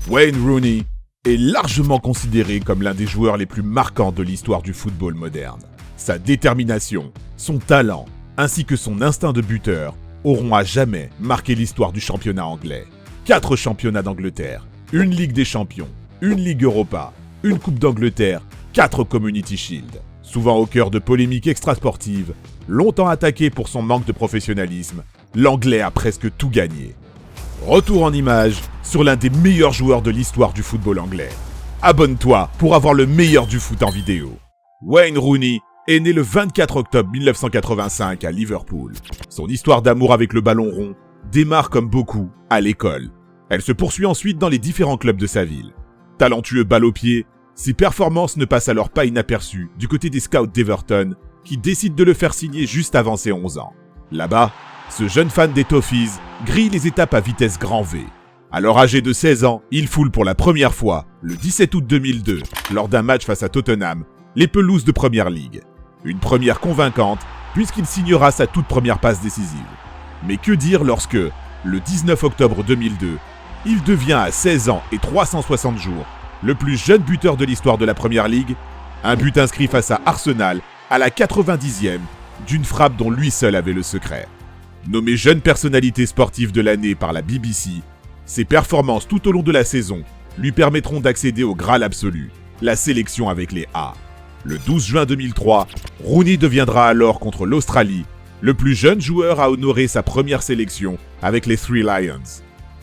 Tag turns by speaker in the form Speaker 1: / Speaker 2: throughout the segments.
Speaker 1: Wayne Rooney est largement considéré comme l'un des joueurs les plus marquants de l'histoire du football moderne. Sa détermination, son talent, ainsi que son instinct de buteur auront à jamais marqué l'histoire du championnat anglais. 4 championnats d'Angleterre, une Ligue des Champions, une Ligue Europa, une Coupe d'Angleterre, 4 Community Shield. Souvent au cœur de polémiques extrasportives, longtemps attaqué pour son manque de professionnalisme, l'Anglais a presque tout gagné. Retour en images sur l'un des meilleurs joueurs de l'histoire du football anglais. Abonne-toi pour avoir le meilleur du foot en vidéo. Wayne Rooney est né le 24 octobre 1985 à Liverpool. Son histoire d'amour avec le ballon rond démarre comme beaucoup à l'école. Elle se poursuit ensuite dans les différents clubs de sa ville. Talentueux balle au pied, ses performances ne passent alors pas inaperçues du côté des scouts d'Everton qui décident de le faire signer juste avant ses 11 ans. Là-bas, ce jeune fan des Toffees grille les étapes à vitesse grand V. Alors âgé de 16 ans, il foule pour la première fois, le 17 août 2002, lors d'un match face à Tottenham, les pelouses de Premier League. Une première convaincante, puisqu'il signera sa toute première passe décisive. Mais que dire lorsque, le 19 octobre 2002, il devient à 16 ans et 360 jours, le plus jeune buteur de l'histoire de la Premier League, un but inscrit face à Arsenal à la 90e, d'une frappe dont lui seul avait le secret. Nommé jeune personnalité sportive de l'année par la BBC, ses performances tout au long de la saison lui permettront d'accéder au Graal absolu, la sélection avec les A. Le 12 juin 2003, Rooney deviendra alors contre l'Australie le plus jeune joueur à honorer sa première sélection avec les Three Lions.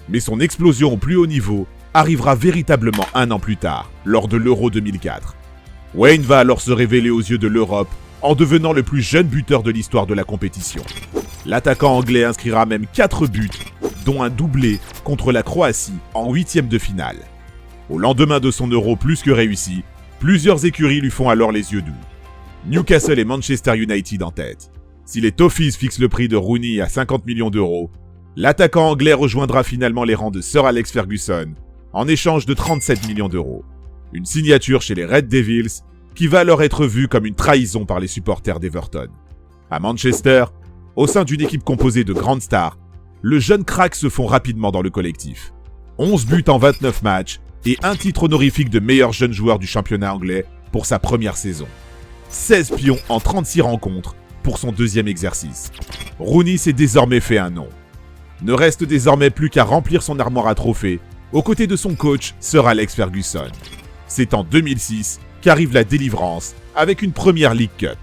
Speaker 1: Mais son explosion au plus haut niveau arrivera véritablement un an plus tard, lors de l'Euro 2004. Wayne va alors se révéler aux yeux de l'Europe en devenant le plus jeune buteur de l'histoire de la compétition. L'attaquant anglais inscrira même 4 buts, dont un doublé contre la Croatie en 8e de finale. Au lendemain de son Euro plus que réussi, plusieurs écuries lui font alors les yeux doux. Newcastle et Manchester United en tête. Si les Toffees fixent le prix de Rooney à 50 millions d'euros, l'attaquant anglais rejoindra finalement les rangs de Sir Alex Ferguson en échange de 37 millions d'euros. Une signature chez les Red Devils qui va alors être vue comme une trahison par les supporters d'Everton. À Manchester, au sein d'une équipe composée de grandes stars, le jeune crack se fond rapidement dans le collectif. 11 buts en 29 matchs et un titre honorifique de meilleur jeune joueur du championnat anglais pour sa première saison. 16 pions en 36 rencontres pour son deuxième exercice. Rooney s'est désormais fait un nom. Ne reste désormais plus qu'à remplir son armoire à trophées aux côtés de son coach Sir Alex Ferguson. C'est en 2006 qu'arrive la délivrance avec une Premier League Cup.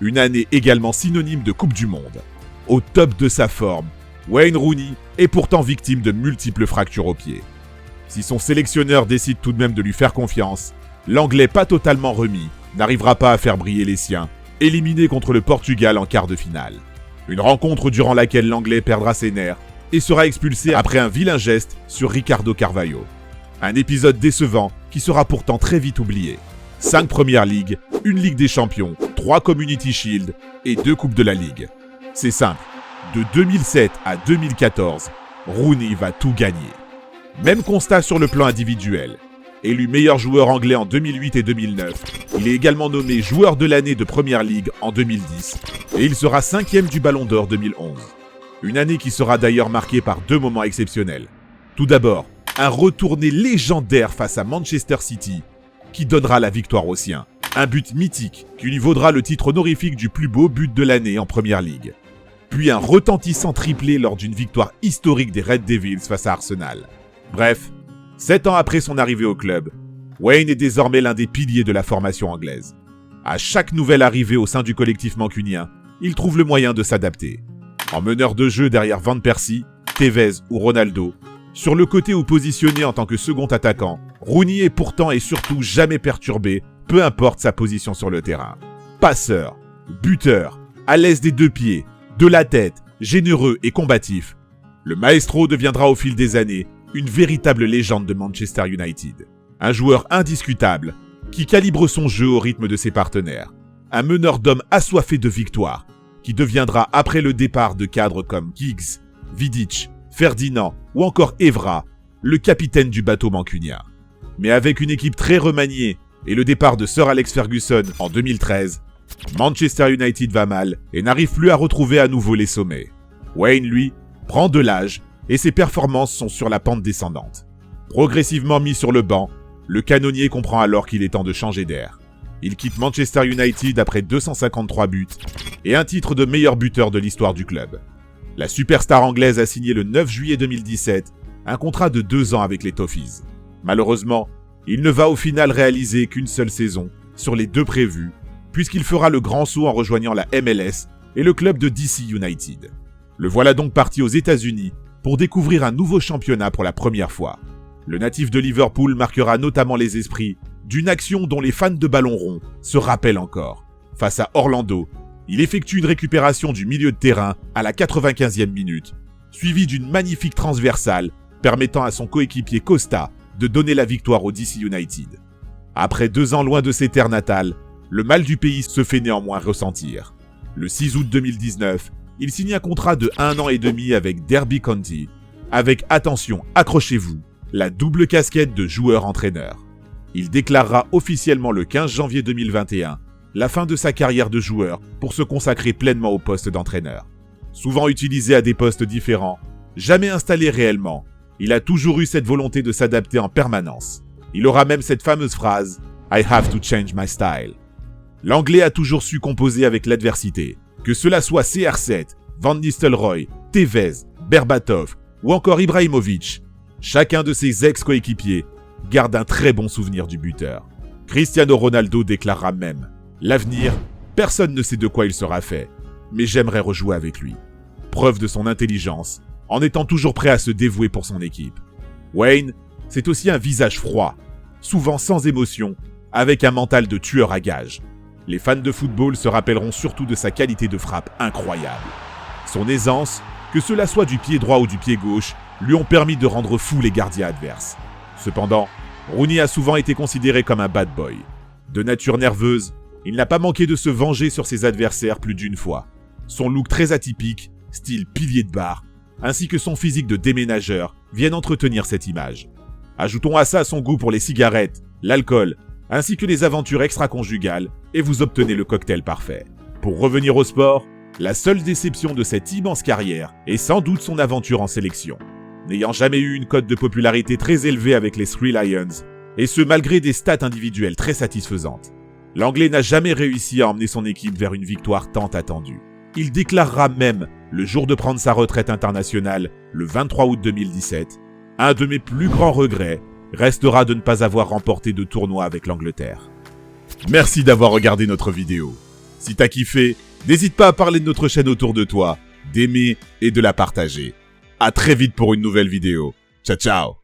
Speaker 1: Une année également synonyme de Coupe du Monde. Au top de sa forme, Wayne Rooney est pourtant victime de multiples fractures au pied. Si son sélectionneur décide tout de même de lui faire confiance, l'Anglais pas totalement remis n'arrivera pas à faire briller les siens, éliminé contre le Portugal en quart de finale. Une rencontre durant laquelle l'Anglais perdra ses nerfs et sera expulsé après un vilain geste sur Ricardo Carvalho. Un épisode décevant qui sera pourtant très vite oublié. 5 Premier League, une Ligue des Champions, 3 Community Shield et 2 Coupes de la Ligue. C'est simple, de 2007 à 2014, Rooney va tout gagner. Même constat sur le plan individuel. Élu meilleur joueur anglais en 2008 et 2009, il est également nommé joueur de l'année de Premier League en 2010 et il sera 5e du Ballon d'Or 2011. Une année qui sera d'ailleurs marquée par 2 moments exceptionnels. Tout d'abord, un retourné légendaire face à Manchester City qui donnera la victoire aux siens. Un but mythique qui lui vaudra le titre honorifique du plus beau but de l'année en Premier League. Puis un retentissant triplé lors d'une victoire historique des Red Devils face à Arsenal. Bref, 7 ans après son arrivée au club, Wayne est désormais l'un des piliers de la formation anglaise. À chaque nouvelle arrivée au sein du collectif mancunien, il trouve le moyen de s'adapter. En meneur de jeu derrière Van Persie, Tevez ou Ronaldo, sur le côté ou positionné en tant que second attaquant, Rooney est pourtant et surtout jamais perturbé, peu importe sa position sur le terrain. Passeur, buteur, à l'aise des 2 pieds, de la tête, généreux et combatif, le maestro deviendra au fil des années une véritable légende de Manchester United. Un joueur indiscutable qui calibre son jeu au rythme de ses partenaires. Un meneur d'hommes assoiffé de victoire qui deviendra après le départ de cadres comme Giggs, Vidic, Ferdinand ou encore Evra, le capitaine du bateau mancunien. Mais avec une équipe très remaniée et le départ de Sir Alex Ferguson en 2013, Manchester United va mal et n'arrive plus à retrouver à nouveau les sommets. Wayne, lui, prend de l'âge et ses performances sont sur la pente descendante. Progressivement mis sur le banc, le canonnier comprend alors qu'il est temps de changer d'air. Il quitte Manchester United après 253 buts et un titre de meilleur buteur de l'histoire du club. La superstar anglaise a signé le 9 juillet 2017 un contrat de 2 ans avec les Toffees. Malheureusement, il ne va au final réaliser qu'une seule saison sur les 2 prévues, puisqu'il fera le grand saut en rejoignant la MLS et le club de DC United. Le voilà donc parti aux États-Unis pour découvrir un nouveau championnat pour la première fois. Le natif de Liverpool marquera notamment les esprits d'une action dont les fans de ballon rond se rappellent encore. Face à Orlando, il effectue une récupération du milieu de terrain à la 95e minute, suivie d'une magnifique transversale permettant à son coéquipier Costa de donner la victoire au DC United. Après 2 ans loin de ses terres natales, le mal du pays se fait néanmoins ressentir. Le 6 août 2019, il signe un contrat de 1 an et demi avec Derby County, avec, attention, accrochez-vous, la double casquette de joueur-entraîneur. Il déclarera officiellement le 15 janvier 2021 la fin de sa carrière de joueur pour se consacrer pleinement au poste d'entraîneur. Souvent utilisé à des postes différents, jamais installé réellement, il a toujours eu cette volonté de s'adapter en permanence. Il aura même cette fameuse phrase « I have to change my style ». L'Anglais a toujours su composer avec l'adversité, que cela soit CR7, Van Nistelrooy, Tevez, Berbatov ou encore Ibrahimovic. Chacun de ses ex-coéquipiers garde un très bon souvenir du buteur. Cristiano Ronaldo déclarera même « L'avenir, personne ne sait de quoi il sera fait, mais j'aimerais rejouer avec lui ». Preuve de son intelligence, en étant toujours prêt à se dévouer pour son équipe. Wayne, c'est aussi un visage froid, souvent sans émotion, avec un mental de tueur à gages. Les fans de football se rappelleront surtout de sa qualité de frappe incroyable. Son aisance, que cela soit du pied droit ou du pied gauche, lui ont permis de rendre fous les gardiens adverses. Cependant, Rooney a souvent été considéré comme un bad boy. De nature nerveuse, il n'a pas manqué de se venger sur ses adversaires plus d'une fois. Son look très atypique, style pilier de bar, ainsi que son physique de déménageur viennent entretenir cette image. Ajoutons à ça son goût pour les cigarettes, l'alcool, ainsi que les aventures extra-conjugales, et vous obtenez le cocktail parfait. Pour revenir au sport, la seule déception de cette immense carrière est sans doute son aventure en sélection. N'ayant jamais eu une cote de popularité très élevée avec les Three Lions, et ce malgré des stats individuelles très satisfaisantes, l'Anglais n'a jamais réussi à emmener son équipe vers une victoire tant attendue. Il déclarera même, le jour de prendre sa retraite internationale, le 23 août 2017, « Un de mes plus grands regrets restera de ne pas avoir remporté de tournoi avec l'Angleterre. » Merci d'avoir regardé notre vidéo. Si t'as kiffé, n'hésite pas à parler de notre chaîne autour de toi, d'aimer et de la partager. À très vite pour une nouvelle vidéo. Ciao ciao.